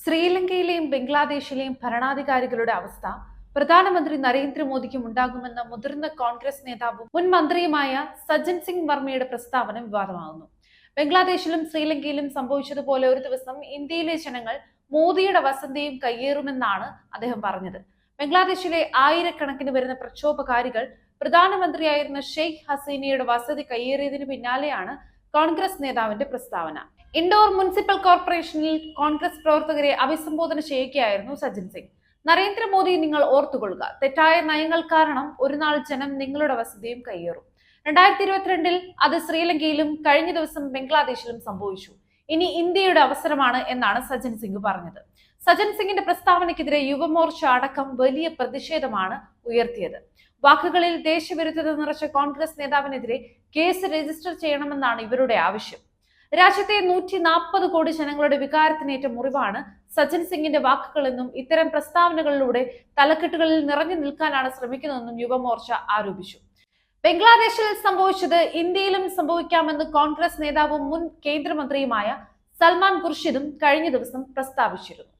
ശ്രീലങ്കയിലെയും ബംഗ്ലാദേശിലെയും ഭരണാധികാരികളുടെ അവസ്ഥ പ്രധാനമന്ത്രി നരേന്ദ്രമോദിക്കും ഉണ്ടാകുമെന്ന മുതിർന്ന കോൺഗ്രസ് നേതാവും മുൻ മന്ത്രിയുമായ സജ്ജൻ സിംഗ് വർമ്മയുടെ പ്രസ്താവന വിവാദമാകുന്നു. ബംഗ്ലാദേശിലും ശ്രീലങ്കയിലും സംഭവിച്ചതുപോലെ ഒരു ദിവസം ഇന്ത്യയിലെ ജനങ്ങൾ മോദിയുടെ വസതിയും കയ്യേറുമെന്നാണ് അദ്ദേഹം പറഞ്ഞത്. ബംഗ്ലാദേശിലെ ആയിരക്കണക്കിന് വരുന്ന പ്രക്ഷോഭകാരികൾ പ്രധാനമന്ത്രിയായിരുന്ന ഷെയ്ഖ് ഹസീനയുടെ വസതി കയ്യേറിയതിനു പിന്നാലെയാണ് കോൺഗ്രസ് നേതാവിന്റെ പ്രസ്താവന. ഇൻഡോർ മുനിസിപ്പൽ കോർപ്പറേഷനിൽ കോൺഗ്രസ് പ്രവർത്തകരെ അഭിസംബോധന ചെയ്യുകയായിരുന്നു സജ്ജൻ സിംഗ്. നരേന്ദ്രമോദി, നിങ്ങൾ ഓർത്തുകൊള്ളുക, തെറ്റായ നയങ്ങൾ കാരണം ഒരു നാൾ ജനം നിങ്ങളുടെ വസതിയും കയ്യേറും. 2022 അത് ശ്രീലങ്കയിലും കഴിഞ്ഞ ദിവസം ബംഗ്ലാദേശിലും സംഭവിച്ചു. ഇനി ഇന്ത്യയുടെ അവസരമാണ് എന്നാണ് സജ്ജൻ സിംഗ് പറഞ്ഞത്. സജ്ജൻ സിംഗിന്റെ പ്രസ്താവനയ്ക്കെതിരെ യുവമോർച്ച അടക്കം വലിയ പ്രതിഷേധമാണ് ഉയർത്തിയത്. വാക്കുകളിൽ ദേശവിരുദ്ധത നിറച്ച കോൺഗ്രസ് നേതാവിനെതിരെ കേസ് രജിസ്റ്റർ ചെയ്യണമെന്നാണ് ഇവരുടെ ആവശ്യം. രാജ്യത്തെ 140 കോടി ജനങ്ങളുടെ വികാരത്തിനേറ്റ മുറിവാണ് സജ്ജൻ സിംഗിന്റെ വാക്കുകളെന്നും ഇത്തരം പ്രസ്താവനകളിലൂടെ തലക്കെട്ടുകളിൽ നിറഞ്ഞു നിൽക്കാനാണ് ശ്രമിക്കുന്നതെന്നും യുവമോർച്ച ആരോപിച്ചു. ബംഗ്ലാദേശിൽ സംഭവിച്ചത് ഇന്ത്യയിലും സംഭവിക്കാമെന്ന് കോൺഗ്രസ് നേതാവും മുൻ കേന്ദ്രമന്ത്രിയുമായ സൽമാൻ ഖുർഷിദും കഴിഞ്ഞ ദിവസം പ്രസ്താവിച്ചിരുന്നു.